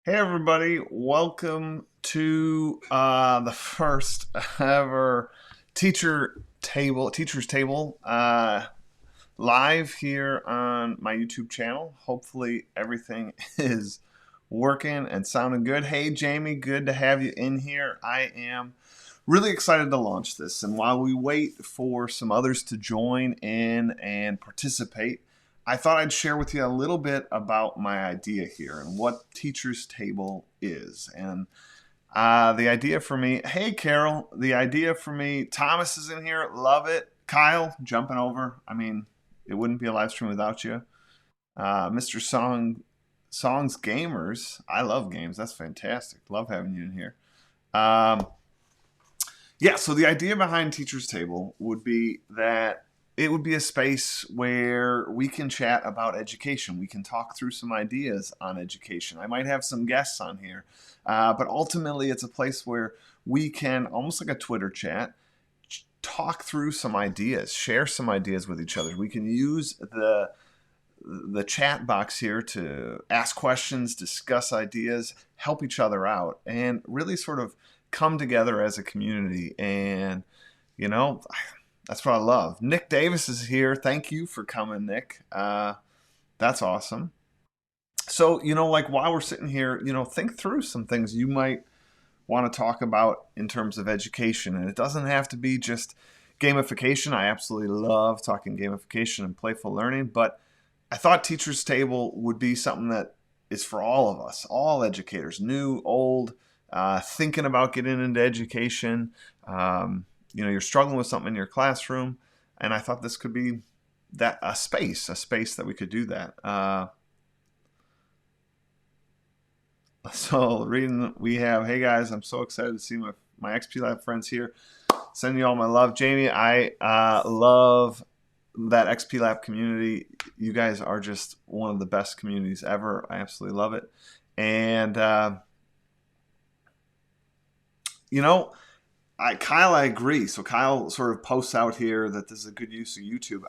Hey everybody, welcome to the first ever Teachers Table live here on my YouTube channel. Hopefully everything is working and sounding good. Hey Jamie, good to have you in here. I am really excited to launch this, and while we wait for some others to join in and participate, I thought I'd share with you a little bit about my idea here and what Teachers Table is. And the idea for me, hey Carol, the idea for me, Thomas is in here, love it. Kyle, jumping over. I mean, it wouldn't be a live stream without you. Mr. Songs Gamers, I love games. That's fantastic. Love having you in here. Um, yeah, so the idea behind Teachers Table would be that it would be a space where we can chat about education. We can talk through some ideas on education. I might have some guests on here, but ultimately it's a place where we can, almost like a Twitter chat, talk through some ideas, share some ideas with each other. We can use the chat box here to ask questions, discuss ideas, help each other out, and really sort of come together as a community. And, you know, that's what I love. Nick Davis is here. Thank you for coming, Nick. That's awesome. So, like while we're sitting here, think through some things you might want to talk about in terms of education. And it doesn't have to be just gamification. I absolutely love talking gamification and playful learning, but I thought Teachers Table would be something that is for all of us, all educators, new, old, thinking about getting into education. You're struggling with something in your classroom, and I thought this could be that a space that we could do that. So reading, we have, hey guys, I'm so excited to see my XP Lab friends here. Sending you all my love. Jamie, I love that XP Lab community. You guys are just one of the best communities ever. I absolutely love it. And, Kyle, I agree. So Kyle sort of posts out here that this is a good use of YouTube.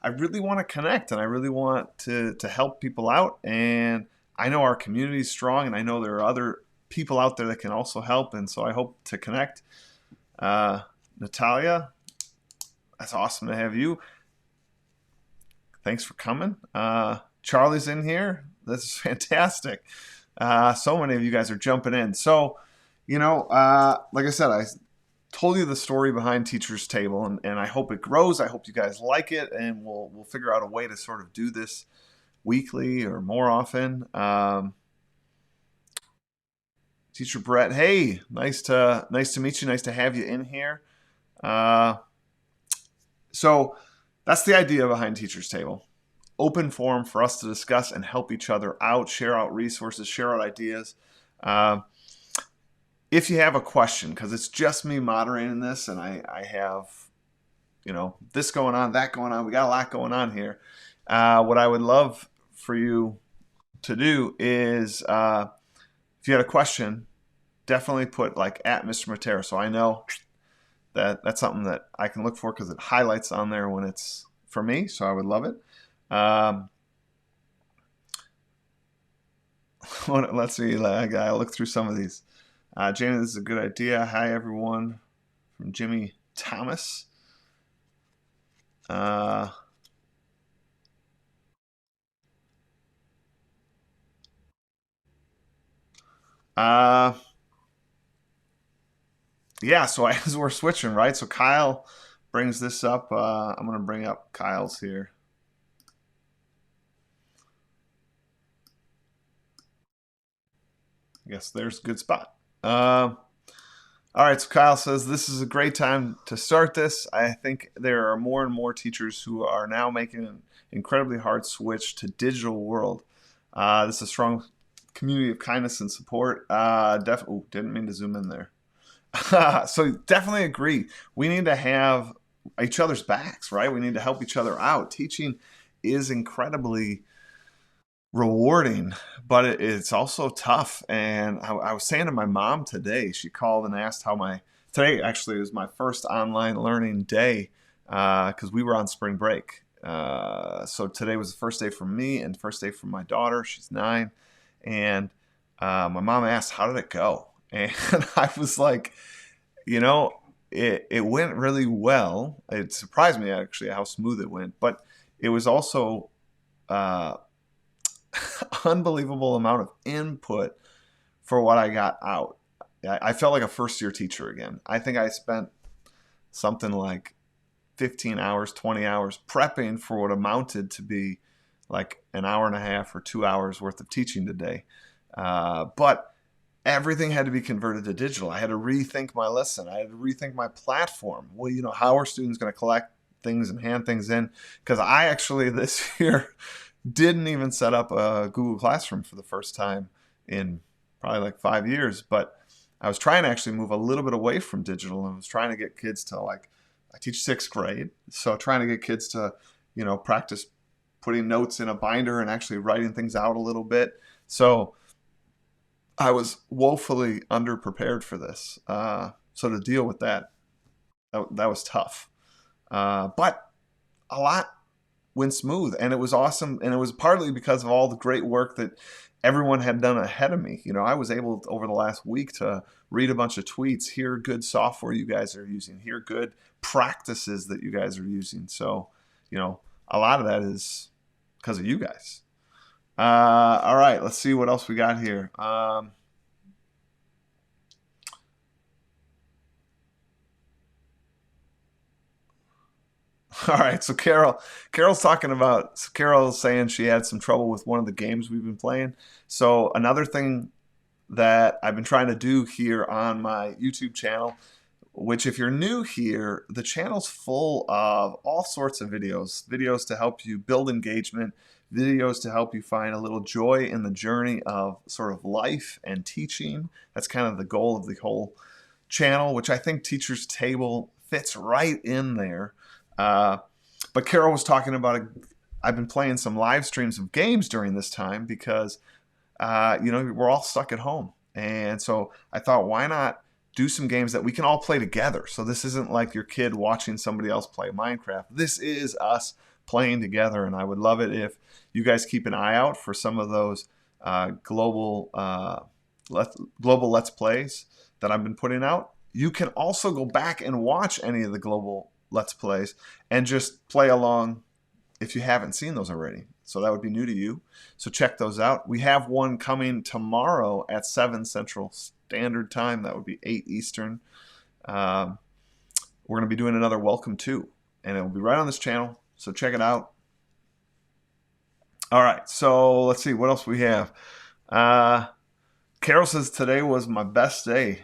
I really want to connect, and I really want to help people out. And I know our community is strong, and I know there are other people out there that can also help. And so I hope to connect. Natalia, that's awesome to have you. Thanks for coming. Charlie's in here. This is fantastic. So many of you guys are jumping in. So, like I said, I told you the story behind Teachers Table, and I hope it grows. I hope you guys like it, and we'll figure out a way to sort of do this weekly or more often. Teacher Brett, hey, nice to meet you. Nice to have you in here. So that's the idea behind Teachers Table. Open forum for us to discuss and help each other out, share out resources, share out ideas. If you have a question, because it's just me moderating this, and I have, this going on, that going on. We got a lot going on here. What I would love for you to do is, if you had a question, definitely put like at Mr. Matera, so I know that's something that I can look for because it highlights on there when it's for me. So I would love it. Let's see. I gotta look through some of these. Jamie, this is a good idea. Hi, everyone, from Jimmy Thomas. Uh, uh, yeah, so as we're switching, right? So Kyle brings this up. I'm going to bring up Kyle's here. I guess there's a good spot. All right, so Kyle says, this is a great time to start this. I think there are more and more teachers who are now making an incredibly hard switch to digital world. This is a strong community of kindness and support. Didn't mean to zoom in there. So definitely agree. We need to have each other's backs, right? We need to help each other out. Teaching is incredibly rewarding, but it's also tough. And I was saying to my mom today, she called and asked today actually was my first online learning day because we were on spring break. So today was the first day for me and first day for my daughter. She's 9. And my mom asked, "How did it go?" And I was like, you know, it went really well. It surprised me actually how smooth it went, but it was also uh, unbelievable amount of input for what I got out. I felt like a first year teacher again. I think I spent something like 15 hours, 20 hours prepping for what amounted to be like an hour and a half or 2 hours worth of teaching today. But everything had to be converted to digital. I had to rethink my lesson. I had to rethink my platform. Well, how are students going to collect things and hand things in? Because I actually this year didn't even set up a Google Classroom for the first time in probably like 5 years. But I was trying to actually move a little bit away from digital, and I was trying to get kids to I teach sixth grade. So trying to get kids to, practice putting notes in a binder and actually writing things out a little bit. So I was woefully underprepared for this. So to deal with that was tough. But a lot went smooth, and it was awesome. And it was partly because of all the great work that everyone had done ahead of me. I was able over the last week to read a bunch of tweets, hear good software you guys are using, hear good practices that you guys are using. So, a lot of that is because of you guys. All right, let's see what else we got here. All right, so Carol's talking about. So Carol's saying she had some trouble with one of the games we've been playing. So another thing that I've been trying to do here on my YouTube channel, which if you're new here, the channel's full of all sorts of videos to help you build engagement, videos to help you find a little joy in the journey of sort of life and teaching. That's kind of the goal of the whole channel, which I think Teachers Table fits right in there. But Carol was talking about I've been playing some live streams of games during this time because we're all stuck at home. And so I thought, why not do some games that we can all play together? So this isn't like your kid watching somebody else play Minecraft. This is us playing together. And I would love it if you guys keep an eye out for some of those global Let's Plays that I've been putting out. You can also go back and watch any of the global Let's Plays and just play along if you haven't seen those already. So that would be new to you. So check those out. We have one coming tomorrow at 7 Central Standard Time. That would be 8 Eastern. We're going to be doing another Welcome To, and it will be right on this channel. So check it out. All right. So let's see what else we have. Carol says today was my best day.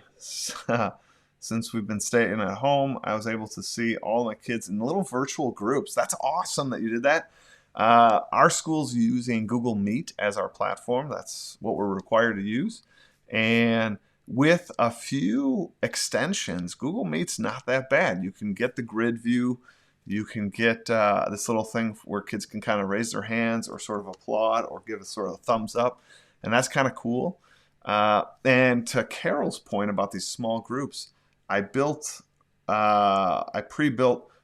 Since we've been staying at home, I was able to see all my kids in little virtual groups. That's awesome that you did that. Our school's using Google Meet as our platform. That's what we're required to use. And with a few extensions, Google Meet's not that bad. You can get the grid view. You can get this little thing where kids can kind of raise their hands or sort of applaud or give a sort of thumbs up. And that's kind of cool. And to Carol's point about these small groups, I pre-built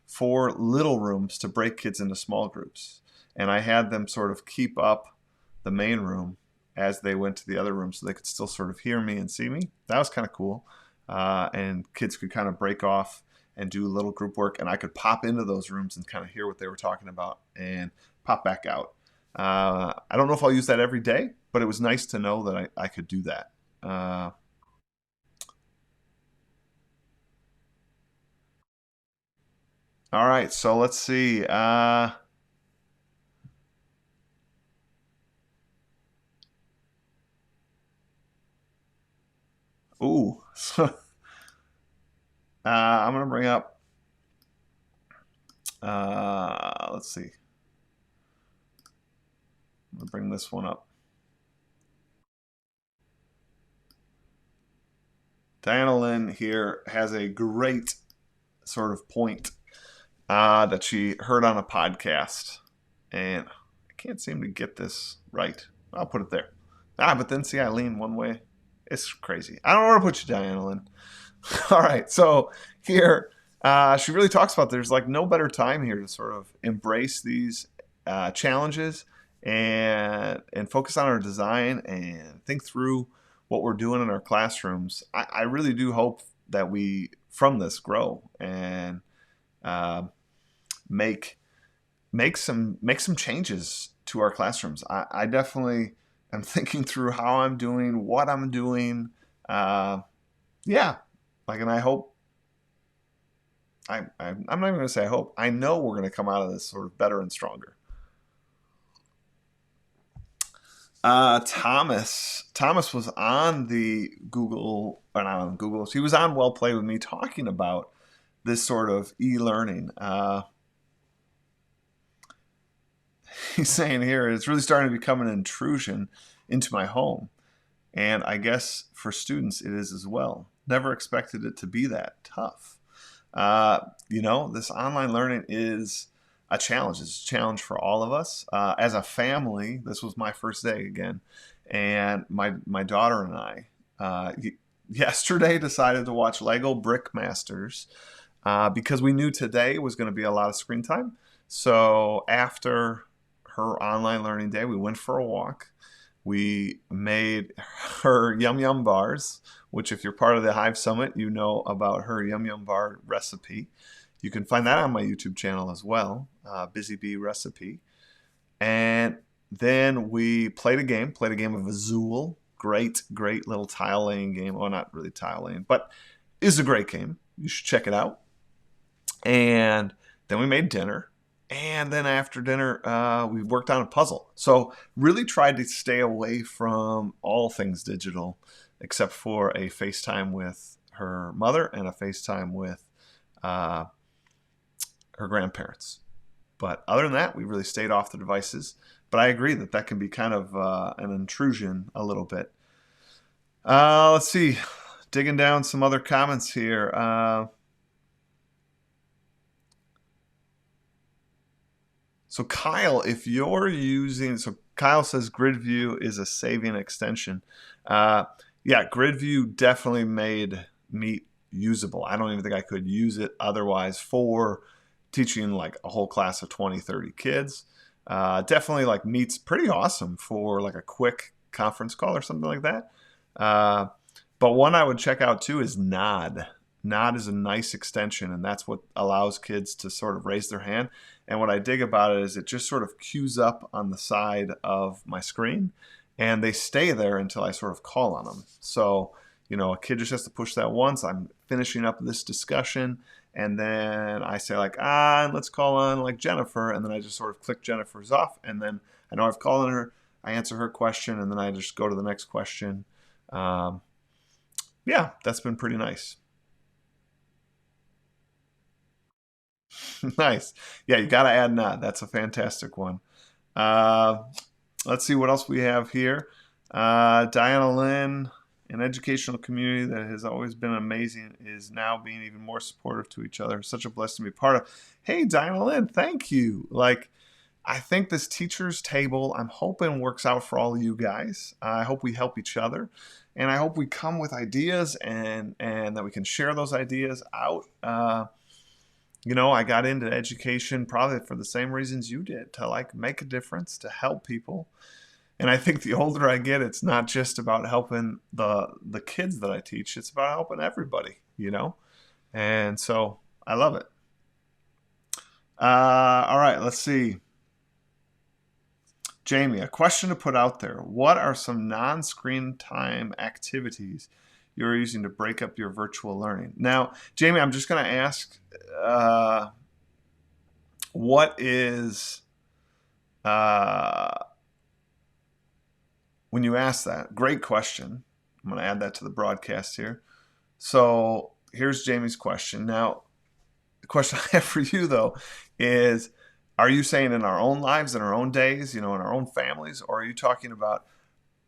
4 little rooms to break kids into small groups. And I had them sort of keep up the main room as they went to the other room so they could still sort of hear me and see me. That was kind of cool. And kids could kind of break off and do a little group work. And I could pop into those rooms and kind of hear what they were talking about and pop back out. I don't know if I'll use that every day, but it was nice to know that I could do that. All right, so let's see. Ooh, I'm gonna bring up. Let's see. I'm gonna bring this one up. Diana Lynn here has a great sort of point that she heard on a podcast, and I can't seem to get this right. I'll put it there. But then see, I lean one way. It's crazy. I don't want to put you, Diana Lynn. All right, so here she really talks about there's like no better time here to sort of embrace these challenges and focus on our design and think through what we're doing in our classrooms, I really do hope that we from this grow and uh, make make some changes to our classrooms. I definitely am thinking through how I'm doing, what I'm doing. Uh, yeah, like, and I hope I'm not even going to say I hope. I know we're going to come out of this sort of better and stronger. Thomas was on the Google, or not on Google. He was on Well Play with me talking about this sort of e-learning. He's saying here it's really starting to become an intrusion into my home, and I guess for students it is as well. Never expected it to be that tough. This online learning is a challenge. It's a challenge for all of us. As a family, this was my first day again, and my daughter and I yesterday decided to watch Lego Brick Masters because we knew today was going to be a lot of screen time. So after her online learning day, we went for a walk. We made her Yum Yum bars, which if you're part of the Hive Summit, you know about her Yum Yum bar recipe. You can find that on my YouTube channel as well, Busy Bee Recipe. And then we played a game of Azul. Great little tile laying game. Well, not really tile laying, but is a great game. You should check it out. And then we made dinner. And then after dinner, we worked on a puzzle. So really tried to stay away from all things digital, except for a FaceTime with her mother and a FaceTime with her grandparents. But other than that, we really stayed off the devices. But I agree that can be kind of an intrusion a little bit. Let's see. Digging down some other comments here. So Kyle, if you're using, so Kyle says GridView is a saving extension. Yeah, GridView definitely made Meet usable. I don't even think I could use it otherwise for teaching like a whole class of 20, 30 kids. Definitely like Meet's pretty awesome for like a quick conference call or something like that. But one I would check out too is Nod. Nod is a nice extension, and that's what allows kids to sort of raise their hand. And what I dig about it is it just sort of queues up on the side of my screen, and they stay there until I sort of call on them. So, a kid just has to push that once. I'm finishing up this discussion, and then I say like, let's call on like Jennifer, and then I just sort of click Jennifer's off, and then I know I've called on her, I answer her question, and then I just go to the next question. Yeah, that's been pretty nice. Nice. Yeah, you got to add Nod. That's a fantastic one. Let's see what else we have here. Diana Lynn, an educational community that has always been amazing, is now being even more supportive to each other. Such a blessing to be part of. Hey, Diana Lynn, thank you. I think this teachers table, I'm hoping works out for all of you guys. I hope we help each other, and I hope we come with ideas and that we can share those ideas out. I got into education probably for the same reasons you did, to make a difference, to help people. And I think the older I get, it's not just about helping the kids that I teach, it's about helping everybody. And so I love it. All right, let's see. Jamie, a question to put out there. What are some non-screen time activities you're using to break up your virtual learning? Now, Jamie, I'm just going to ask, what is, when you ask that, great question. I'm going to add that to the broadcast here. So here's Jamie's question. Now, the question I have for you, though, is, are you saying in our own lives, in our own days, in our own families, or are you talking about,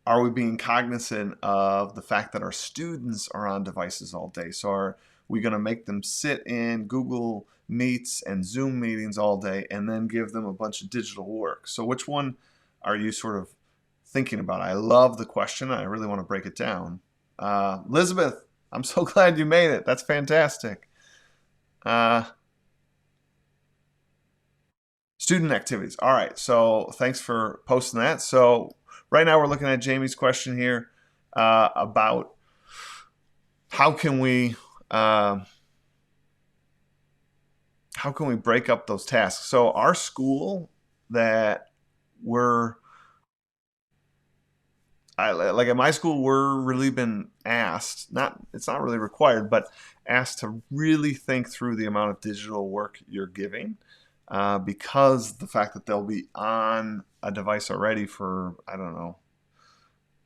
are we being cognizant of the fact that our students are on devices all day? So are we going to make them sit in Google Meets and Zoom meetings all day and then give them a bunch of digital work? So which one are you sort of thinking about? I love the question. I really want to break it down. Elizabeth, I'm so glad you made it. That's fantastic. Student activities. All right. So thanks for posting that. So right now we're looking at Jamie's question here. about how can we uh, break up those tasks. So our school that we're like at my school, we're really been asked, not it's not really required, but asked to really think through the amount of digital work you're giving, because the fact that they'll be on a device already for, I don't know,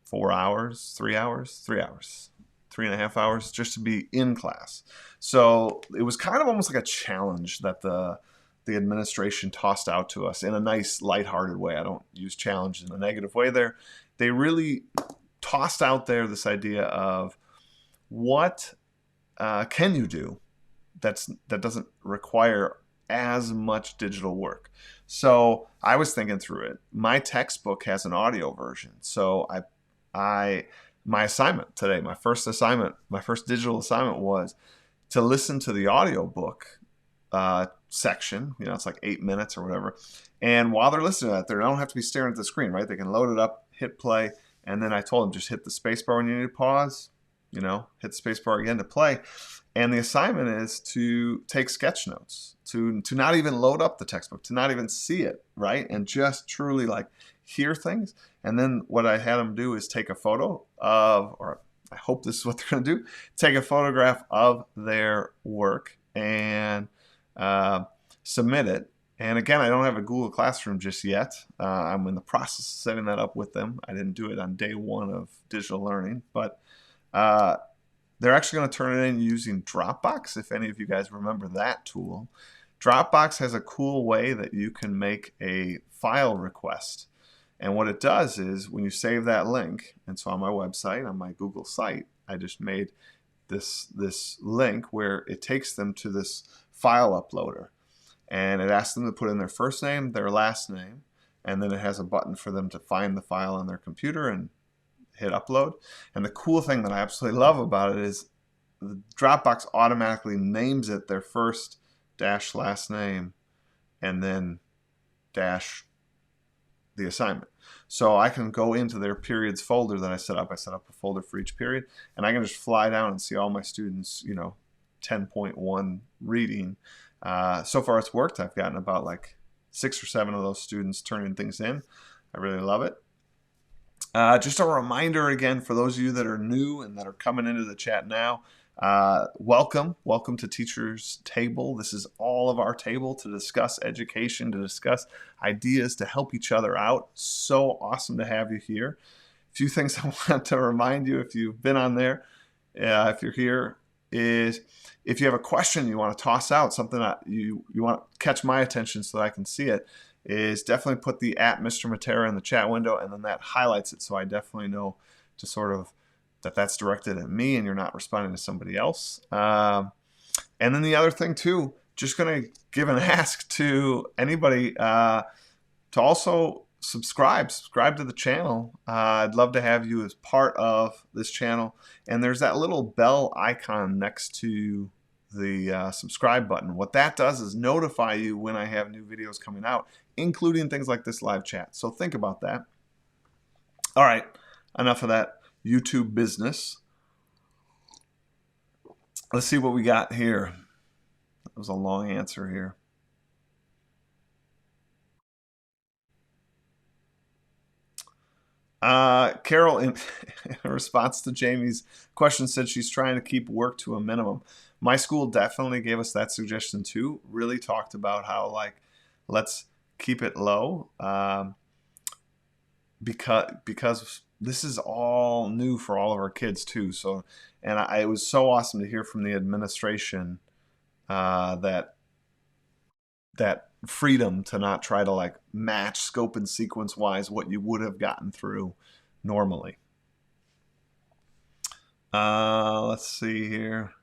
4 hours, 3 hours, 3 hours, 3.5 hours just to be in class. So it was kind of almost like a challenge that the administration tossed out to us in a nice, lighthearted way. I don't use challenge in a negative way there. They really tossed out there this idea of what can you do that doesn't require as much digital work. So I was thinking through it. My textbook has an audio version. So my assignment today, my first digital assignment was to listen to the audiobook section. It's like 8 minutes or whatever. And while they're listening to that, they don't have to be staring at the screen, right? They can load it up, hit play, and then I told them just hit the space bar when you need to pause. Hit the space bar again to play. And the assignment is to take sketch notes, to not even load up the textbook, to not even see it, right? And just truly like hear things. And then what I had them do is take a photo of, or I hope this is what they're going to do, take a photograph of their work and submit it. And again, I don't have a Google Classroom just yet. I'm in the process of setting that up with them. I didn't do it on day one of digital learning, but they're actually going to turn it in using Dropbox, if any of you guys remember that tool. Dropbox has a cool way that you can make a file request. And what it does is when you save that link, and so on my website, on my Google site, I just made this link where it takes them to this file uploader. And it asks them to put in their first name, their last name, and then it has a button for them to find the file on their computer and hit upload. And the cool thing that I absolutely love about it is the Dropbox automatically names it their first dash last name and then dash the assignment. So I can go into their periods folder that I set up. I set up a folder for each period, and I can just fly down and see all my students, 10.1 reading. So far it's worked. I've gotten about like 6 or 7 of those students turning things in. I really love it. Just a reminder again for those of you that are new and that are coming into the chat now, welcome to Teachers Table. This is all of our table to discuss education, to discuss ideas, to help each other out. So awesome to have you here. A few things I want to remind you if you've been on there, if you're here, is if you have a question you want to toss out, something that you want to catch my attention so that I can see it, is definitely put the @Mr. Matera in the chat window, and then that highlights it so I definitely know to sort of that's directed at me and you're not responding to somebody else. And then the other thing too, just going to give an ask to anybody to also subscribe to the channel. I'd love to have you as part of this channel. And there's that little bell icon next to the subscribe button. What that does is notify you when I have new videos coming out, including things like this live chat. So think about that. All right, enough of that YouTube business. Let's see what we got here. That was a long answer here. Carol, in response to Jamie's question, said she's trying to keep work to a minimum. My school definitely gave us that suggestion too. Really talked about how let's keep it low, because this is all new for all of our kids too. So, and it was so awesome to hear from the administration that freedom to not try to match scope and sequence wise what you would have gotten through normally. Let's see here.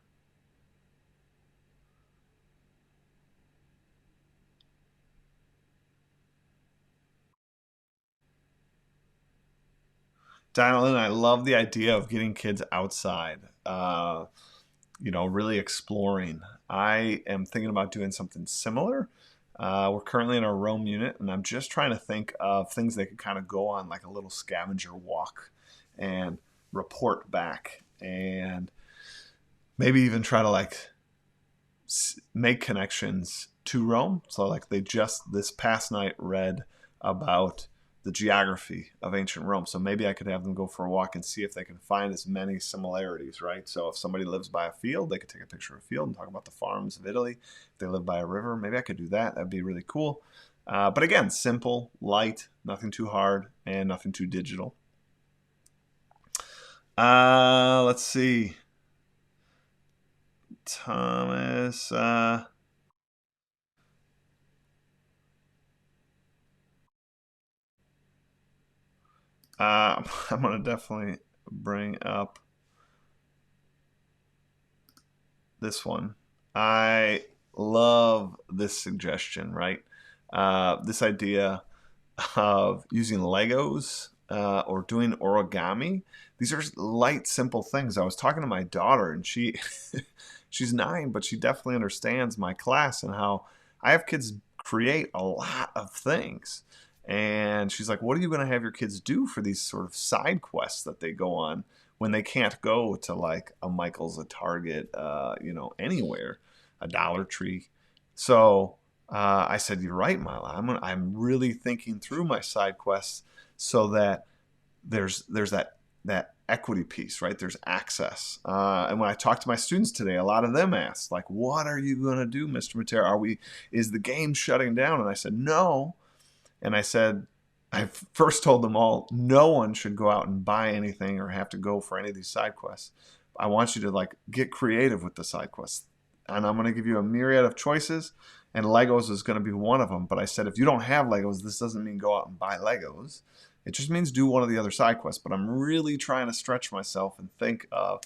Donaldin, I love the idea of getting kids outside, really exploring. I am thinking about doing something similar. We're currently in our Rome unit, and I'm just trying to think of things they could kind of go on, like a little scavenger walk. And, report back and maybe even try to like make connections to Rome. So like they just this past night read about the geography of ancient Rome. So maybe I could have them go for a walk and see if they can find as many similarities, right? So if somebody lives by a field, they could take a picture of a field and talk about the farms of Italy. If they live by a river, maybe I could do that. That'd be really cool. But again, simple, light, nothing too hard, and nothing too digital. Let's see. Thomas. I'm going to definitely bring up this one. I love this suggestion, right? This idea of using Legos or doing origami. These are light, simple things. I was talking to my daughter, and she's 9, but she definitely understands my class and how I have kids create a lot of things. And she's like, "What are you going to have your kids do for these sort of side quests that they go on when they can't go to like a Michael's, a Target, anywhere, a Dollar Tree?" So I said, "You're right, Mila. I'm really thinking through my side quests so that there's that equity piece, right? There's access." And when I talked to my students today, a lot of them asked, like, "What are you going to do, Mr. Matera? Is the game shutting down?" And I said, "No." And I said, I first told them all, no one should go out and buy anything or have to go for any of these side quests. I want you to like get creative with the side quests. And I'm going to give you a myriad of choices, and Legos is going to be one of them. But I said, if you don't have Legos, this doesn't mean go out and buy Legos. It just means do one of the other side quests. But I'm really trying to stretch myself and think of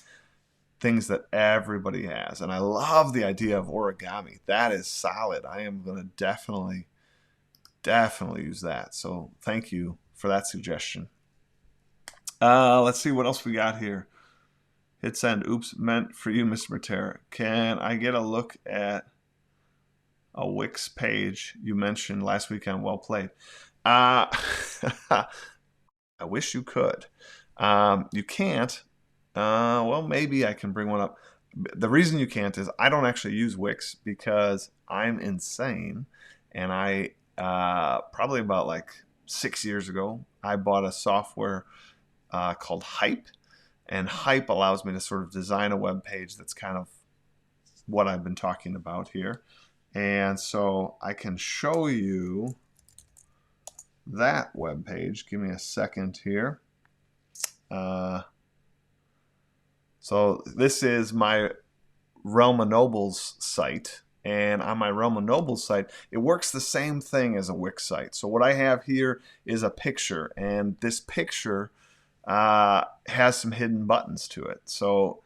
things that everybody has. And I love the idea of origami. That is solid. I am going to definitely use that. So thank you for that suggestion. Let's see what else we got here. Hit send. Oops, meant for you, Mr. Matera. Can I get a look at a Wix page you mentioned last weekend? Well played. I wish you could. You can't. Well, maybe I can bring one up. The reason you can't is I don't actually use Wix because I'm insane, and I probably about like 6 years ago, I bought a software called Hype, and Hype allows me to sort of design a web page that's kind of what I've been talking about here. And so I can show you that web page. Give me a second here. So this is my Realm of Nobles site. And on my Realm of Nobles site, it works the same thing as a Wix site. So what I have here is a picture, and this picture has some hidden buttons to it. So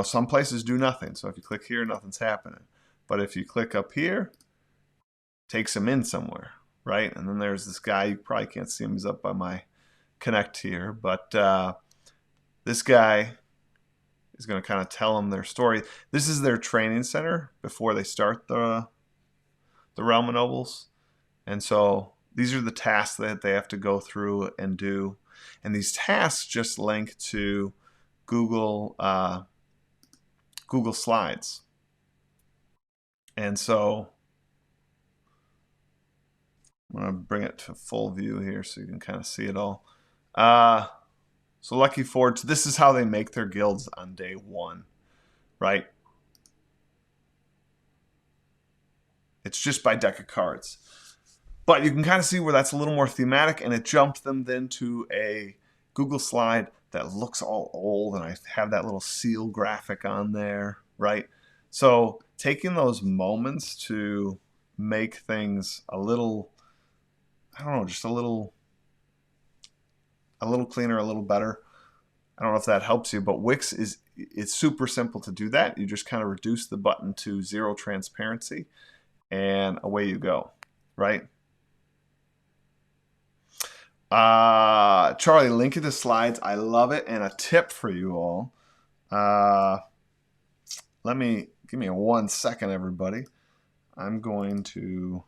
some places do nothing. So if you click here, nothing's happening. But if you click up here, it takes them in somewhere, right? And then there's this guy. You probably can't see him. He's up by my Connect here. But this guy is going to kind of tell them their story. This is their training center before they start the Realm of Nobles. And so these are the tasks that they have to go through and do. And these tasks just link to Google Slides. And so I'm going to bring it to full view here so you can kind of see it all. So Lucky Forge, this is how they make their guilds on day 1, right? It's just by deck of cards. But you can kind of see where that's a little more thematic, and it jumped them then to a Google slide that looks all old, and I have that little seal graphic on there, right? So taking those moments to make things a little, I don't know, just a little cleaner, a little better. I don't know if that helps you, but Wix it's super simple to do that. You just kind of reduce the button to 0 transparency, and away you go, right? Charlie, link to the slides. I love it. And a tip for you all. Give me 1 second, everybody. I'm going to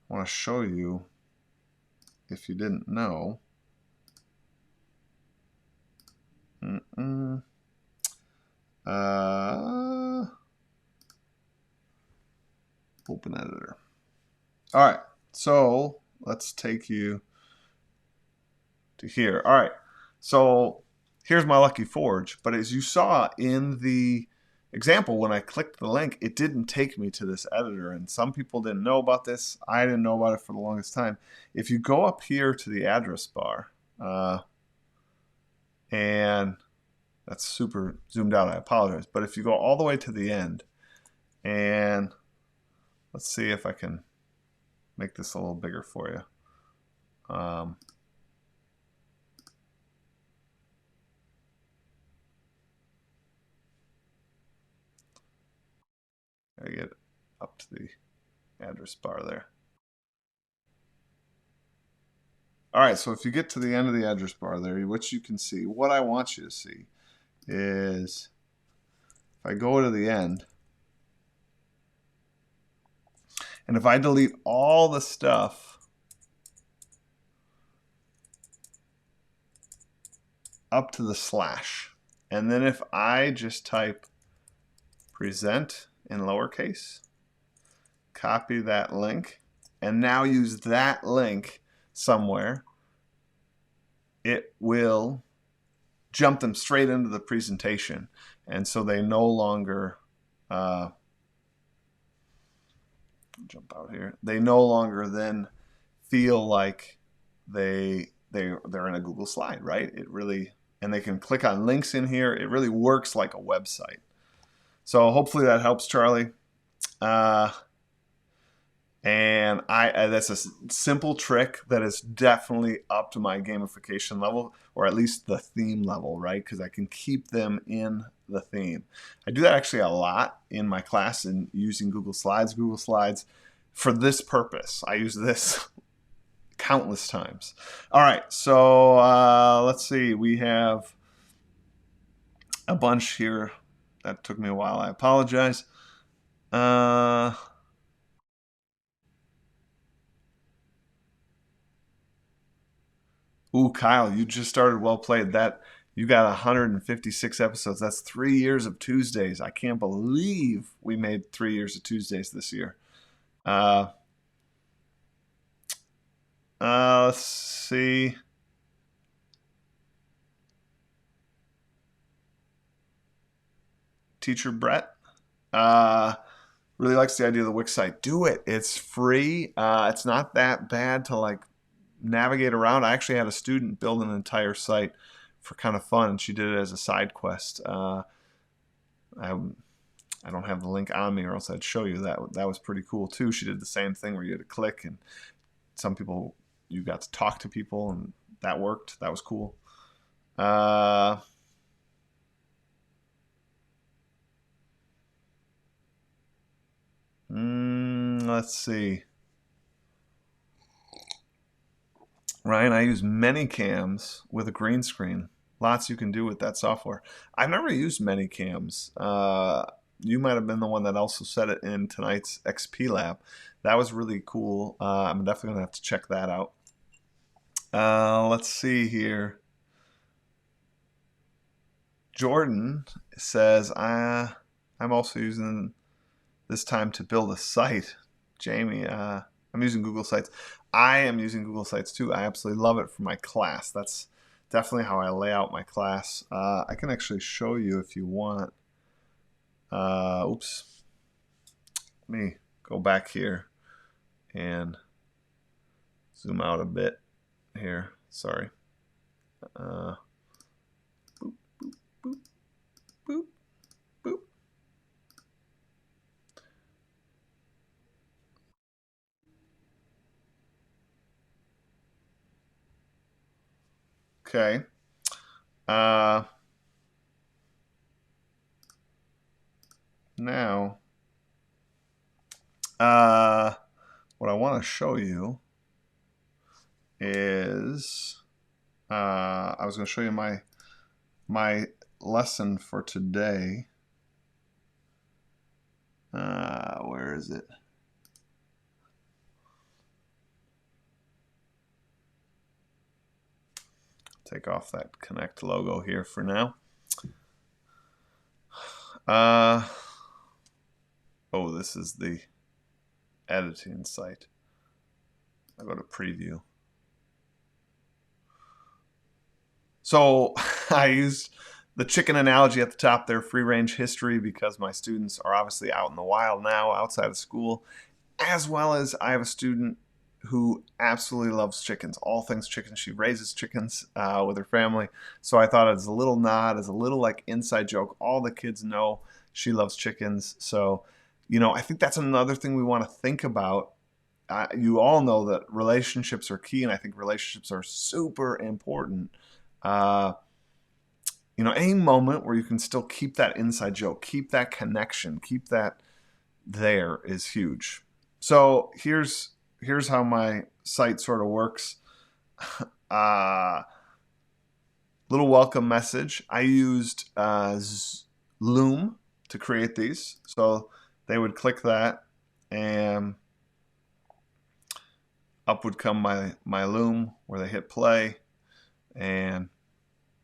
want to show you, if you didn't know, Open editor. All right, so let's take you to here. All right, so here's my Lucky Forge. But as you saw in the example, when I clicked the link, it didn't take me to this editor. And some people didn't know about this. I didn't know about it for the longest time. If you go up here to the address bar, and that's super zoomed out, I apologize. But if you go all the way to the end, and let's see if I can make this a little bigger for you. I get up to the address bar there. All right, so if you get to the end of the address bar there, what you can see, what I want you to see is if I go to the end, and if I delete all the stuff up to the slash, and then if I just type present in lowercase, copy that link, and now use that link somewhere, it will jump them straight into the presentation. And so they no longer, jump out here, they no longer then feel like they're in a Google slide, right? It really, and they can click on links in here. It really works like a website. So hopefully that helps, Charlie. And that's a simple trick that is definitely up to my gamification level, or at least the theme level, right? Because I can keep them in the theme. I do that actually a lot in my class and using Google Slides. Google Slides for this purpose. I use this countless times. All right, so let's see. We have a bunch here. That took me a while. I apologize. Ooh, Kyle, you just started. Well played. That you got 156 episodes. That's 3 years of Tuesdays. I can't believe we made 3 years of Tuesdays this year. Let's see. Teacher Brett really likes the idea of the Wix site. Do it. It's free. It's not that bad to like navigate around. I actually had a student build an entire site for kind of fun. She did it as a side quest. I don't have the link on me, or else I'd show you that. That was pretty cool too. She did the same thing where you had to click, and some people, you got to talk to people, and that worked. That was cool. Let's see. Ryan, I use Manycams with a green screen. Lots you can do with that software. I've never used Manycams. You might have been the one that also said it in tonight's XP Lab. That was really cool. I'm definitely going to have to check that out. Let's see here. Jordan says, I'm also using this time to build a site. Jamie, I'm using Google Sites. I am using Google Sites too. I absolutely love it for my class. That's definitely how I lay out my class. I can actually show you if you want. Oops. Let me go back here and zoom out a bit here. Sorry. Boop, boop, boop, boop, boop. Okay. Now, what I want to show you is I was going to show you my lesson for today. Where is it? Take off that Connect logo here for now. Uh, oh, this is the editing site. I'll go to preview. So I used the chicken analogy at the top there, free range history, because my students are obviously out in the wild now, outside of school, as well as I have a student who absolutely loves chickens, all things chicken. She raises chickens with her family. So I thought as a little nod, as a little like inside joke, all the kids know she loves chickens. So, you know, I think that's another thing we want to think about. You all know that relationships are key, and I think relationships are super important. Uh, you know, any moment where you can still keep that inside joke, keep that connection, keep that there is huge. So here's how my site sort of works. uh, Little welcome message. I used Loom to create these, so they would click that, and up would come my Loom where they hit play, and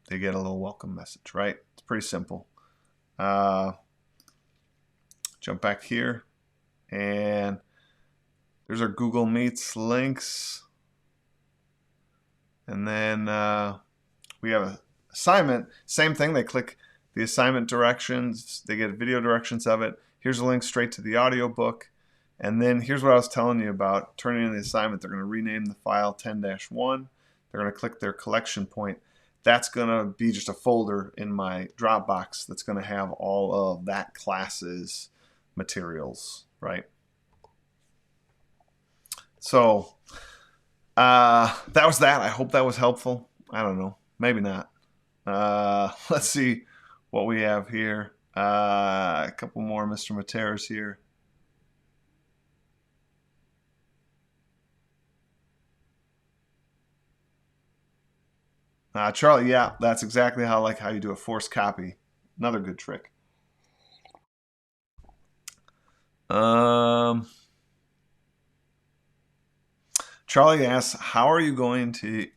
they get a little welcome message. Right? It's pretty simple. Jump back here, and there's our Google Meets links. And then we have an assignment. Same thing. They click the assignment directions. They get video directions of it. Here's a link straight to the audiobook. And then here's what I was telling you about turning in the assignment. They're going to rename the file 10-1. They're going to click their collection point. That's going to be just a folder in my Dropbox that's going to have all of that class's materials, right? So that was that. I hope that was helpful. I don't know. Maybe not. Let's see what we have here. A couple more Mr. Materas here. Charlie, yeah, that's exactly how you do a forced copy. Another good trick. Charlie asks, how are you going to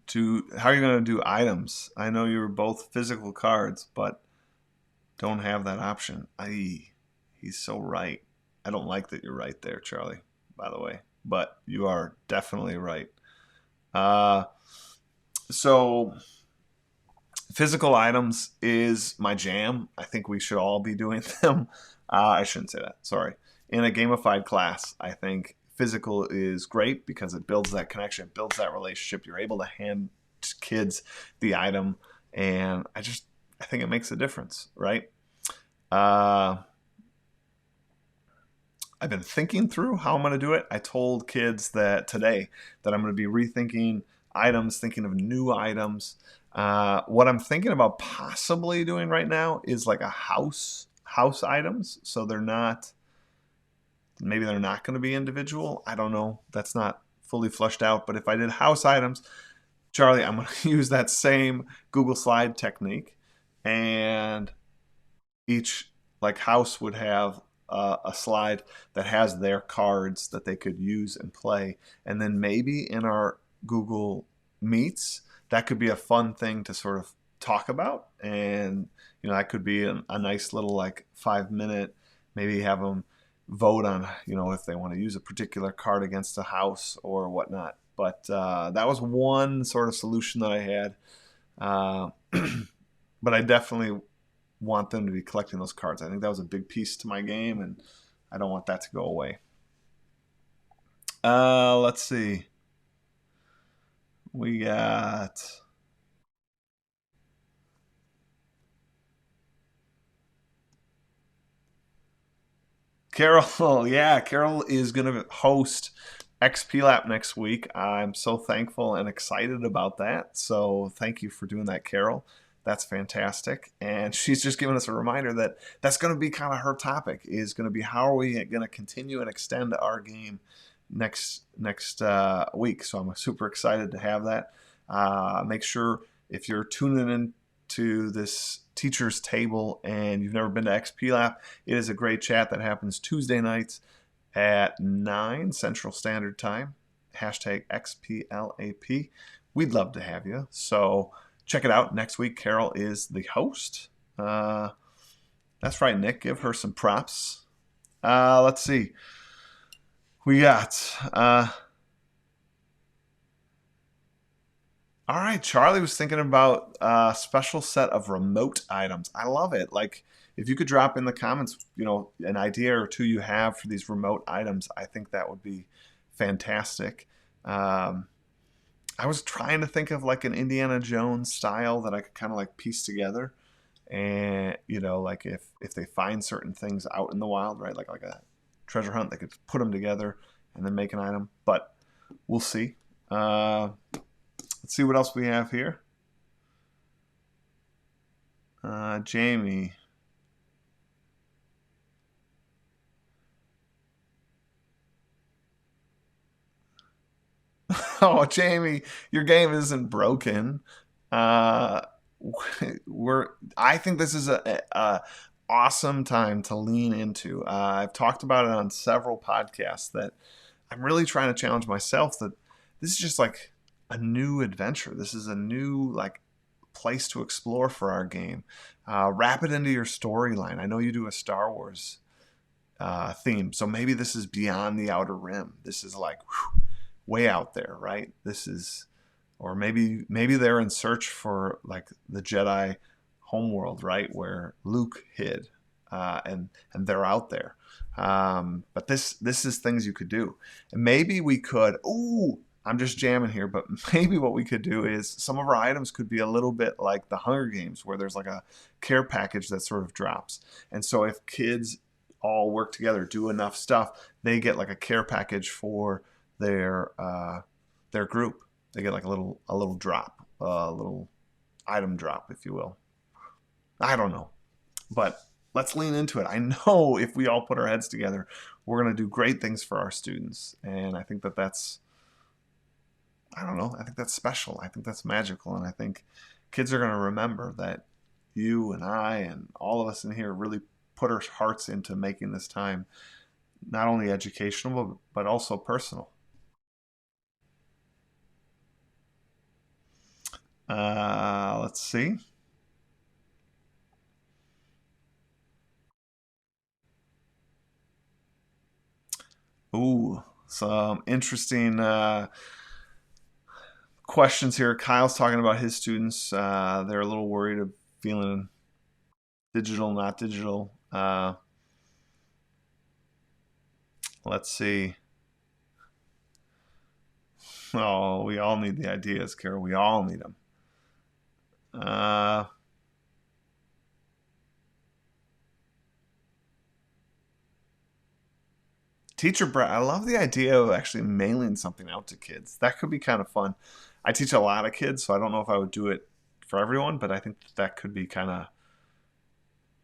do items? I know you're both physical cards, but don't have that option. He's so right. I don't like that you're right there, Charlie, by the way, but you are definitely right. So physical items is my jam. I think we should all be doing them. I shouldn't say that. Sorry. In a gamified class, I think physical is great because it builds that connection, it builds that relationship. You're able to hand kids the item, and I think it makes a difference, right? I've been thinking through how I'm going to do it. I told kids that today that I'm going to be rethinking items, thinking of new items. What I'm thinking about possibly doing right now is like a house items. So maybe they're not going to be individual. I don't know. That's not fully fleshed out. But if I did house items, Charlie, I'm going to use that same Google Slide technique, and each house would have a slide that has their cards that they could use and play. And then maybe in our Google Meets, that could be a fun thing to sort of talk about. And, you know, that could be a nice little 5-minute, maybe have them vote on, you know, if they want to use a particular card against a house or whatnot. But that was one sort of solution that I had. But I definitely want them to be collecting those cards. I think that was a big piece to my game, and I don't want that to go away. Let's see. We got Carol. Yeah, Carol is going to host XP Lab next week. I'm so thankful and excited about that. So thank you for doing that, Carol. That's fantastic. And she's just giving us a reminder that that's going to be kind of her topic, is going to be how are we going to continue and extend our game next week. So I'm super excited to have that. Make sure if you're tuning in to this Teachers Table and you've never been to XP Lab, it is a great chat that happens Tuesday nights at 9 Central Standard Time. Hashtag XPLAP. We'd love to have you. So check it out. Next week, Carol is the host. That's right, Nick. Give her some props. Let's see. We got. All right, Charlie was thinking about a special set of remote items. I love it. Like, if you could drop in the comments, an idea or two you have for these remote items, I think that would be fantastic. Um, I was trying to think of like an Indiana Jones style that I could kind of like piece together, and like if they find certain things out in the wild, right, like a treasure hunt, they could put them together and then make an item. But we'll see. Let's see what else we have here. Jamie. Oh, Jamie, your game isn't broken. Uh, I think this is a awesome time to lean into. I've talked about it on several podcasts that I'm really trying to challenge myself that this is just like a new adventure. This is a new like place to explore for our game. Wrap it into your storyline. I know you do a Star Wars theme, so maybe this is beyond the Outer Rim. This is like way out there, right? This is, or maybe they're in search for like the Jedi homeworld, right, where Luke hid, and they're out there. But this is things you could do, and maybe we could. Ooh, I'm just jamming here, but maybe what we could do is some of our items could be a little bit like the Hunger Games, where there's like a care package that sort of drops, and so if kids all work together, do enough stuff, they get like a care package for their group. They get like a little drop, a little item drop, if you will. I don't know, but let's lean into it. I know if we all put our heads together, we're going to do great things for our students, and I think that's I don't know. I think that's special. I think that's magical, and I think kids are going to remember that you and I and all of us in here really put our hearts into making this time not only educational but also personal. Let's see. Ooh, some interesting questions here. Kyle's talking about his students. They're a little worried of feeling digital, not digital. Let's see. Oh, we all need the ideas, Carol. We all need them. Uh, Teacher Brett, I love the idea of actually mailing something out to kids. That could be kind of fun. I teach a lot of kids, so I don't know if I would do it for everyone, but I think that could be kind of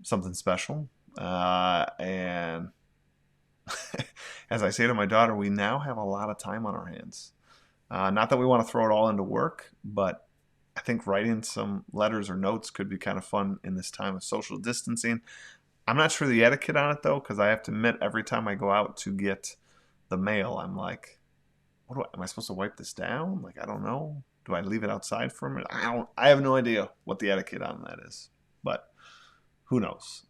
something special. And as I say to my daughter, we now have a lot of time on our hands. Not that we want to throw it all into work, but I think writing some letters or notes could be kind of fun in this time of social distancing. I'm not sure the etiquette on it though, because I have to admit every time I go out to get the mail, I'm like, am I supposed to wipe this down? Like, I don't know. Do I leave it outside for a minute? I have no idea what the etiquette on that is, but who knows?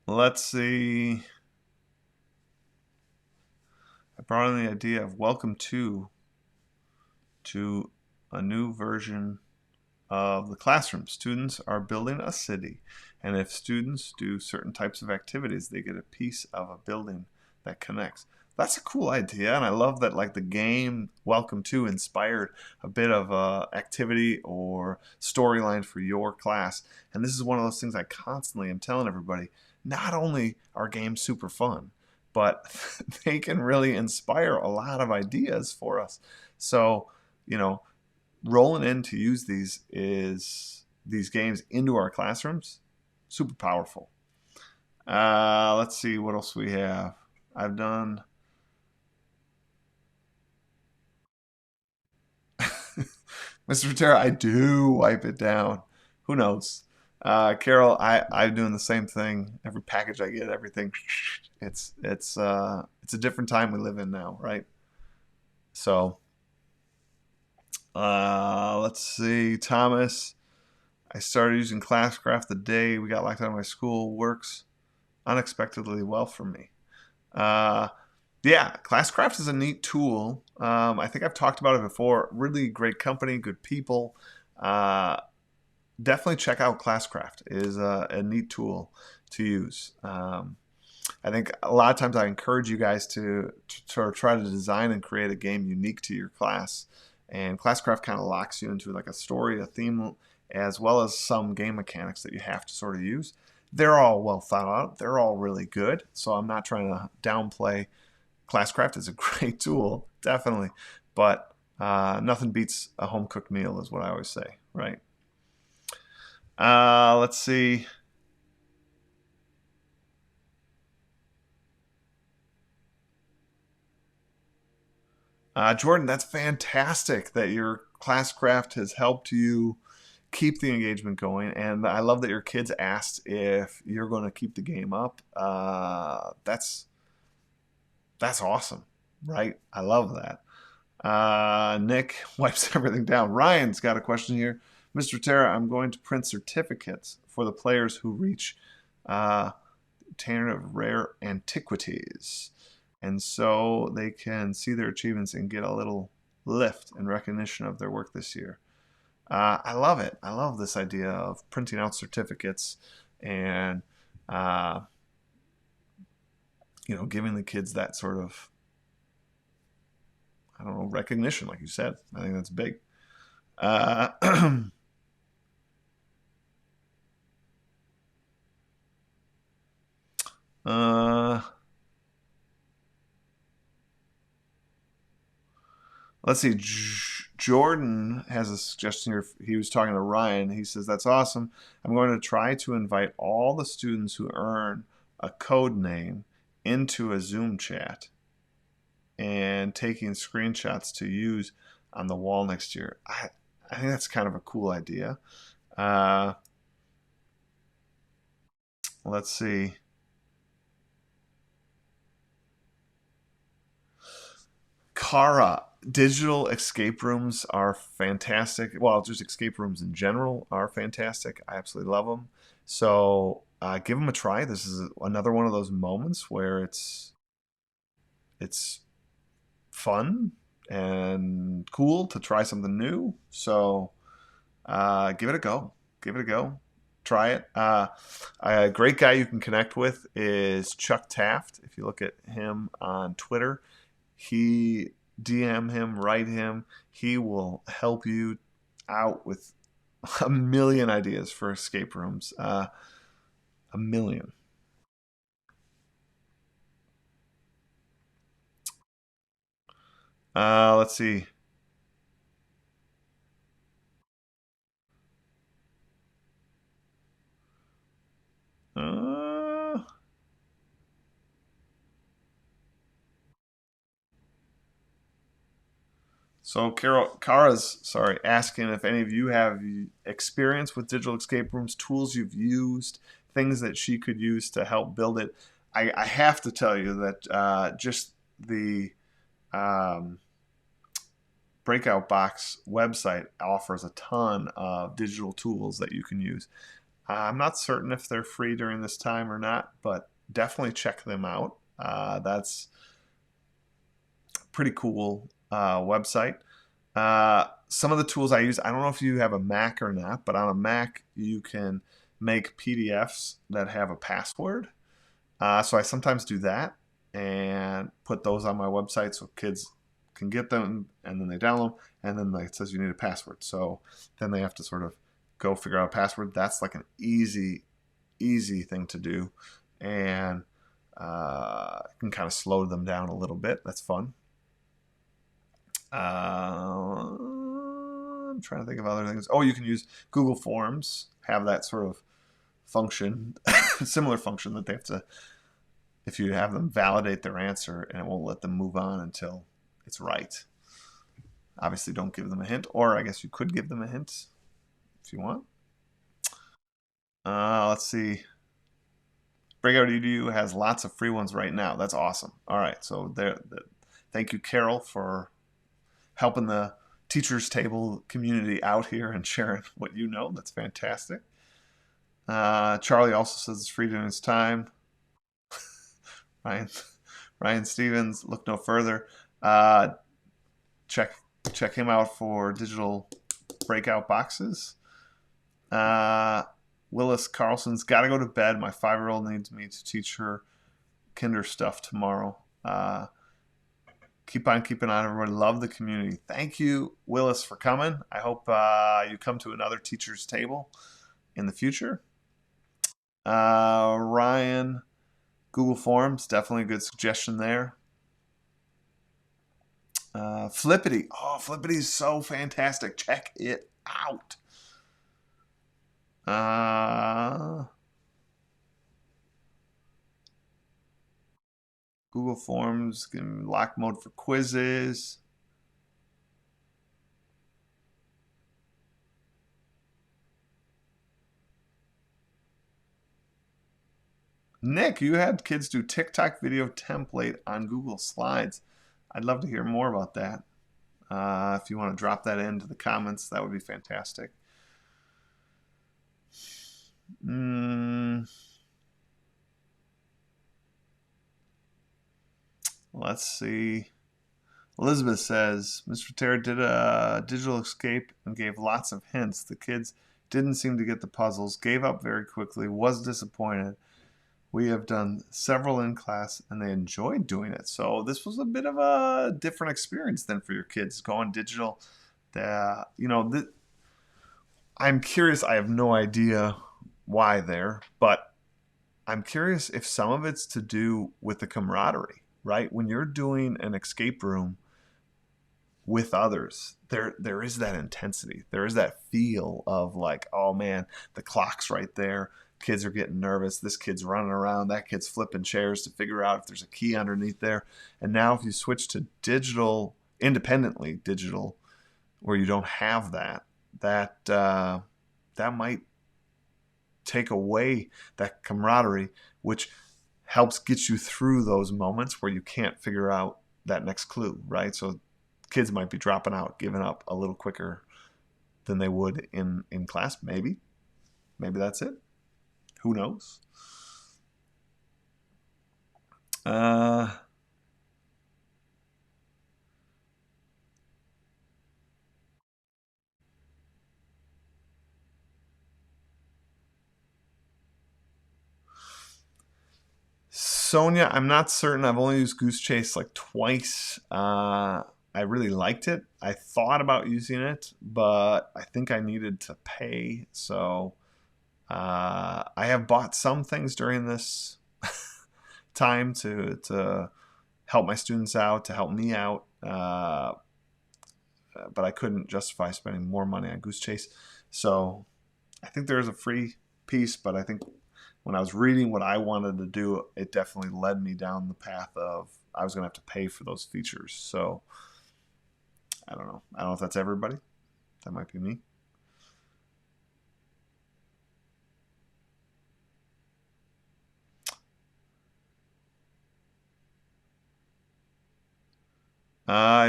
Let's see. I brought in the idea of welcome to a new version of the classroom. Students are building a city, and if students do certain types of activities, they get a piece of a building that connects. That's a cool idea, and I love that like the game Welcome to inspired a bit of a activity or storyline for your class. And this is one of those things I constantly am telling everybody. Not only are games super fun, but they can really inspire a lot of ideas for us. So, you know, rolling in to use these games into our classrooms, super powerful. Let's see what else we have. I've done. Mr. Matera, I do wipe it down. Who knows? Carol, I'm doing the same thing. Every package I get, everything. It's a different time we live in now, right? So let's see, Thomas. I started using Classcraft the day we got locked out of my school. Works unexpectedly well for me. Uh, yeah, Classcraft is a neat tool. I think I've talked about it before. Really great company, good people. Uh, Definitely check out Classcraft. It is a neat tool to use. I think a lot of times I encourage you guys to sort of try to design and create a game unique to your class. And Classcraft kind of locks you into like a story, a theme, as well as some game mechanics that you have to sort of use. They're all well thought out. They're all really good. So I'm not trying to downplay Classcraft. Is a great tool, definitely. But nothing beats a home cooked meal, is what I always say, right? Let's see. Jordan, that's fantastic that your Classcraft has helped you keep the engagement going. And I love that your kids asked if you're going to keep the game up. That's awesome, right? I love that. Nick wipes everything down. Ryan's got a question here. Mr. Tara, I'm going to print certificates for the players who reach uh, Tanner of Rare Antiquities. And so they can see their achievements and get a little lift and recognition of their work this year. I love it. I love this idea of printing out certificates and, uh, giving the kids that sort of, I don't know, recognition, like you said. I think that's big. Uh, uh, let's see. Jordan has a suggestion here. He was talking to Ryan. He says, that's awesome. I'm going to try to invite all the students who earn a code name into a Zoom chat and taking screenshots to use on the wall next year. I think that's kind of a cool idea. Uh, let's see. Kara, digital escape rooms are fantastic. Well, just escape rooms in general are fantastic. I absolutely love them. So give them a try. This is another one of those moments where it's fun and cool to try something new. So give it a go. Give it a go. Try it. A great guy you can connect with is Chuck Taft. If you look at him on Twitter, he DM him, write him. He will help you out with a million ideas for escape rooms. A million. Let's see. Uh, so Kara's asking if any of you have experience with digital escape rooms, tools you've used, things that she could use to help build it. I have to tell you that just the um, Breakout Box website offers a ton of digital tools that you can use. I'm not certain if they're free during this time or not, but definitely check them out. That's a pretty cool website. Some of the tools I use, I don't know if you have a Mac or not, but on a Mac, you can make PDFs that have a password. So I sometimes do that and put those on my website so kids can get them, and then they download, and then it says you need a password. So then they have to sort of go figure out a password. That's like an easy thing to do, and can kind of slow them down a little bit. That's fun. I'm trying to think of other things. Oh, you can use Google Forms, have that sort of function, similar function that they have to, if you have them validate their answer, and it won't let them move on until it's right. Obviously, don't give them a hint, or I guess you could give them a hint if you want. Let's see. Breakout EDU has lots of free ones right now. That's awesome. All right, so there. Thank you, Carol, for helping the Teachers Table community out here and sharing what you know. That's fantastic. Charlie also says it's free during his time. Ryan, Ryan Stevens, look no further. Uh, check check him out for digital breakout boxes. Willis Carlson's got to go to bed. My 5-year-old needs me to teach her kinder stuff tomorrow. Keep on keeping on, everybody. Love the community. Thank you, Willis, for coming. I hope you come to another teacher's table in the future. Ryan, Google Forms, definitely a good suggestion there. Flippity. Oh, Flippity is so fantastic. Check it out. Google Forms, lock mode for quizzes. Nick, you had kids do TikTok video template on Google Slides. I'd love to hear more about that. If you want to drop that into the comments, that would be fantastic. Let's see. Elizabeth says, Mr. Matera did a digital escape and gave lots of hints. The kids didn't seem to get the puzzles, gave up very quickly, was disappointed. We have done several in class and they enjoyed doing it. So this was a bit of a different experience than for your kids going digital. I'm curious. I have no idea why there, but I'm curious if some of it's to do with the camaraderie, right? When you're doing an escape room with others, there is that intensity. There is that feel of like, oh man, the clock's right there. Kids are getting nervous. This kid's running around. That kid's flipping chairs to figure out if there's a key underneath there. And now if you switch to digital, independently digital, where you don't have that might take away that camaraderie, which helps get you through those moments where you can't figure out that next clue, right? So kids might be dropping out, giving up a little quicker than they would in class. Maybe that's it. Who knows? Sonia, I'm not certain. I've only used Goose Chase like twice. I really liked it. I thought about using it, but I think I needed to pay. So I have bought some things during this time to help my students out, to help me out. But I couldn't justify spending more money on Goose Chase. So I think there's a free piece, but I think when I was reading what I wanted to do, it definitely led me down the path of I was going to have to pay for those features. So I don't know. I don't know if that's everybody. That might be me.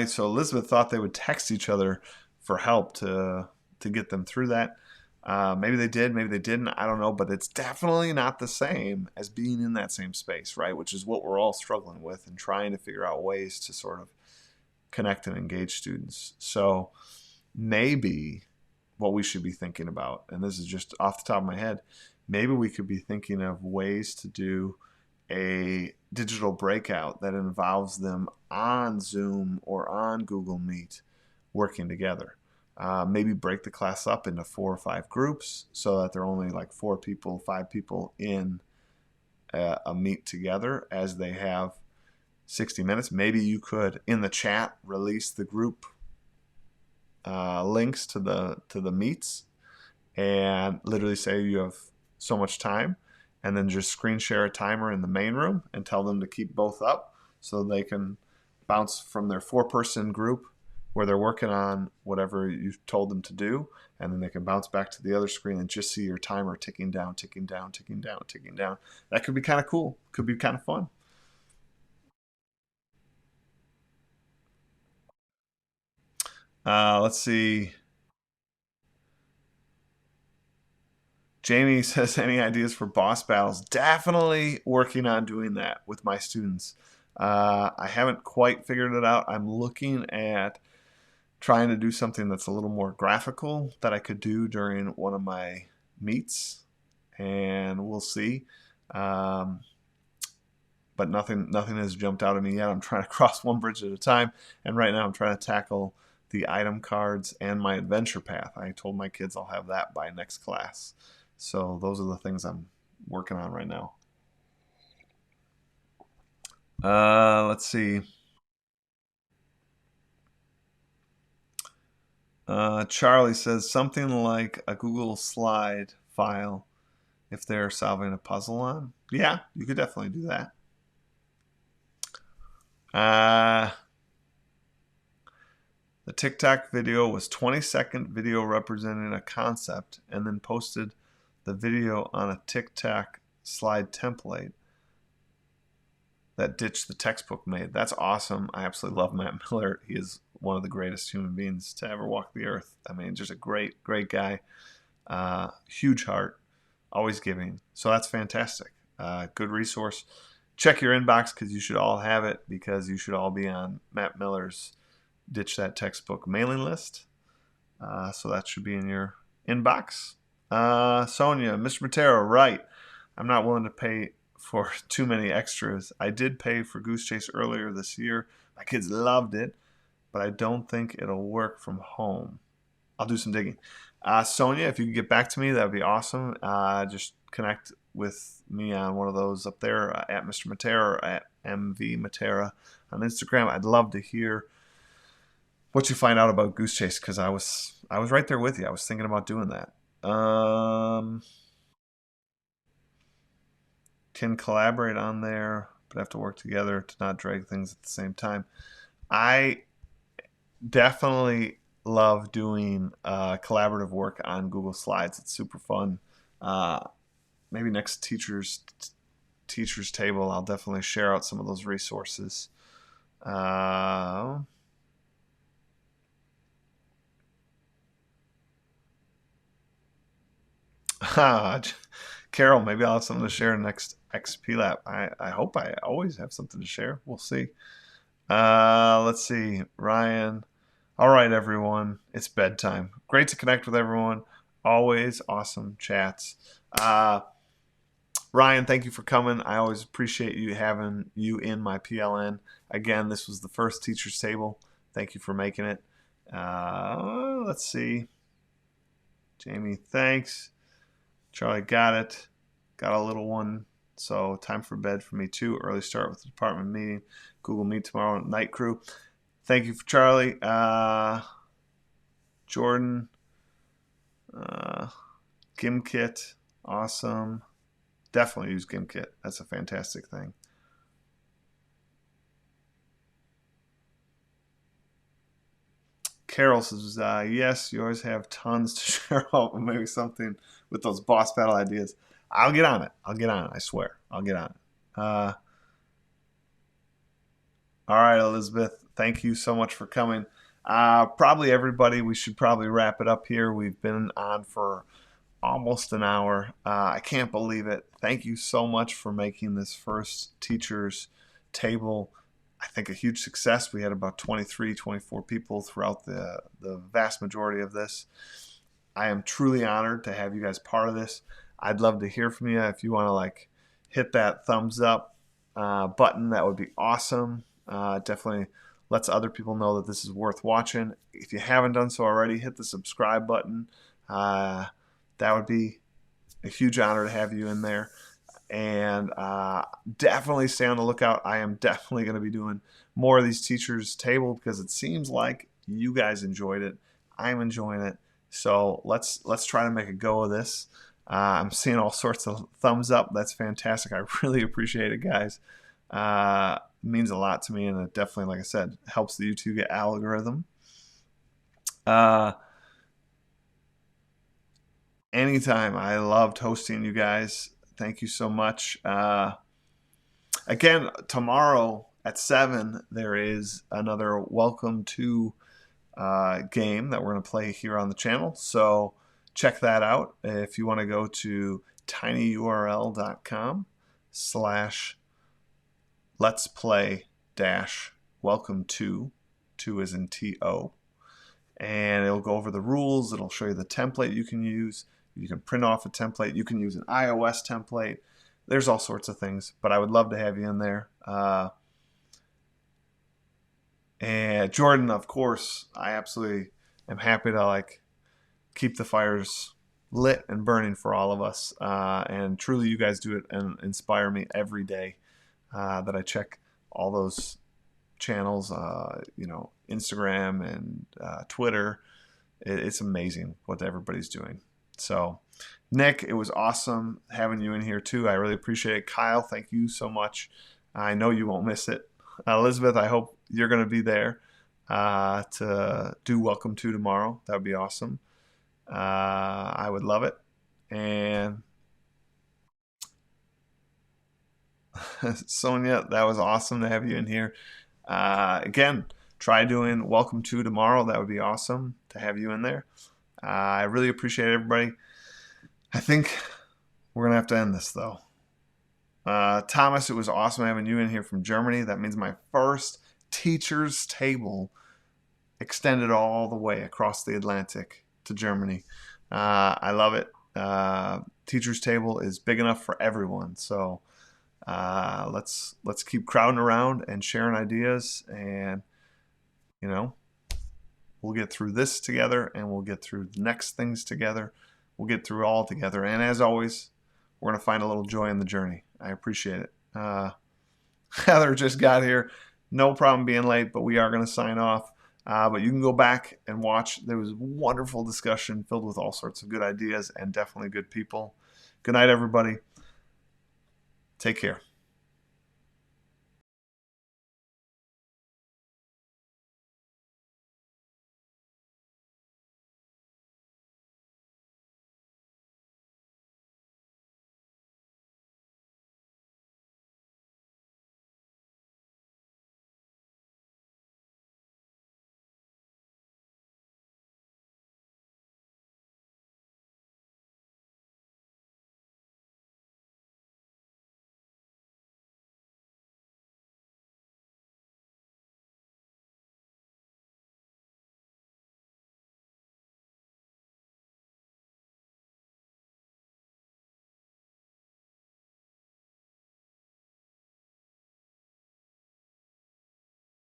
So Elizabeth thought they would text each other for help to get them through that. Maybe they did, maybe they didn't. I don't know, but it's definitely not the same as being in that same space, right? Which is what we're all struggling with and trying to figure out ways to sort of connect and engage students. So maybe what we should be thinking about, and this is just off the top of my head, maybe we could be thinking of ways to do a digital breakout that involves them on Zoom or on Google Meet working together. Maybe break the class up into 4 or 5 groups so that they're only like 4 people, 5 people in a meet together as they have 60 minutes. Maybe you could, in the chat, release the group links to the meets and literally say you have so much time, and then just screen share a timer in the main room and tell them to keep both up so they can bounce from their 4-person group where they're working on whatever you've told them to do, and then they can bounce back to the other screen and just see your timer ticking down, ticking down, ticking down, ticking down. That could be kind of cool. Could be kind of fun. Let's see. Jamie says, any ideas for boss battles? Definitely working on doing that with my students. I haven't quite figured it out. I'm looking at trying to do something that's a little more graphical that I could do during one of my meets, and we'll see. Um, but nothing has jumped out at me yet. I'm trying to cross one bridge at a time, and right now I'm trying to tackle the item cards and my adventure path. I told my kids I'll have that by next class. So those are the things I'm working on right now. Let's see. Charlie says something like a Google slide file if they're solving a puzzle on. Yeah, you could definitely do that. The TikTok video was 20-second video representing a concept and then posted the video on a TikTok slide template that ditched the textbook made. That's awesome. I absolutely love Matt Miller. He is one of the greatest human beings to ever walk the earth. I mean, just a great guy. Huge heart, always giving. So that's fantastic. Good resource. Check your inbox because you should all have it, because you should all be on Matt Miller's Ditch That Textbook mailing list. So that should be in your inbox. Sonia, Mr. Matera, right. I'm not willing to pay for too many extras. I did pay for Goose Chase earlier this year. My kids loved it, but I don't think it'll work from home. I'll do some digging. Sonia, if you could get back to me, that would be awesome. Just connect with me on one of those up there at Mr. Matera or at MV Matera on Instagram. I'd love to hear what you find out about Goose Chase, because I was right there with you. I was thinking about doing that. Can collaborate on there, but have to work together to not drag things at the same time. I definitely love doing collaborative work on Google Slides. It's super fun. Maybe next teachers table, I'll definitely share out some of those resources. Carol, maybe I'll have something to share next XP Lab. I hope I always have something to share. We'll see. Let's see. Ryan. All right, everyone. It's bedtime. Great to connect with everyone. Always awesome chats. Ryan, thank you for coming. I always appreciate you having you in my PLN. Again, this was the first Teachers Table. Thank you for making it. Let's see. Jamie, thanks. Charlie, got it. Got a little one. So time for bed for me too. Early start with the department meeting. Google Meet tomorrow at night crew. Thank you for Charlie. Jordan. GimKit. Awesome. Definitely use GimKit. That's a fantastic thing. Carol says, yes, you always have tons to share about, maybe something with those boss battle ideas. I'll get on it. I swear. I'll get on it. All right, Elizabeth. Thank you so much for coming. Probably everybody, we should probably wrap it up here. We've been on for almost an hour. I can't believe it. Thank you so much for making this first Teachers Table, I think, a huge success. We had about 23, 24 people throughout the vast majority of this. I am truly honored to have you guys part of this. I'd love to hear from you. If you want to hit that thumbs up button, that would be awesome. Definitely lets other people know that this is worth watching. If you haven't done so already, hit the subscribe button. That would be a huge honor to have you in there. And definitely stay on the lookout. I am definitely going to be doing more of these Teachers Table because it seems like you guys enjoyed it. I'm enjoying it. So let's try to make a go of this. I'm seeing all sorts of thumbs up. That's fantastic. I really appreciate it, guys. It means a lot to me, and it definitely, like I said, helps the YouTube algorithm. Anytime. I loved hosting you guys. Thank you so much. Again, tomorrow at 7, there is another Welcome to game that we're going to play here on the channel. So check that out. If you want to go to tinyurl.com/let's play dash welcome to, 2 is in TO, and it'll go over the rules. It'll show you the template you can use. You can print off a template. You can use an iOS template. There's all sorts of things, but I would love to have you in there. And Jordan, of course, I absolutely am happy to keep the fires lit and burning for all of us. And truly, you guys do it and inspire me every day that I check all those channels, Instagram and Twitter. It's amazing what everybody's doing. So, Nick, it was awesome having you in here too. I really appreciate it. Kyle, thank you so much. I know you won't miss it. Elizabeth, I hope you're going to be there to do Welcome to tomorrow. That would be awesome. I would love it. And Sonia, that was awesome to have you in here. Again, try doing Welcome to tomorrow. That would be awesome to have you in there. I really appreciate everybody. I think we're going to have to end this, though. Thomas, it was awesome having you in here from Germany. That means my first Teachers Table extended all the way across the Atlantic to Germany. I love it. Teachers Table is big enough for everyone. So let's keep crowding around and sharing ideas, and we'll get through this together, and we'll get through the next things together. We'll get through all together. And as always, we're going to find a little joy in the journey. I appreciate it. Heather just got here. No problem being late, but we are going to sign off. But you can go back and watch. There was a wonderful discussion filled with all sorts of good ideas and definitely good people. Good night, everybody. Take care.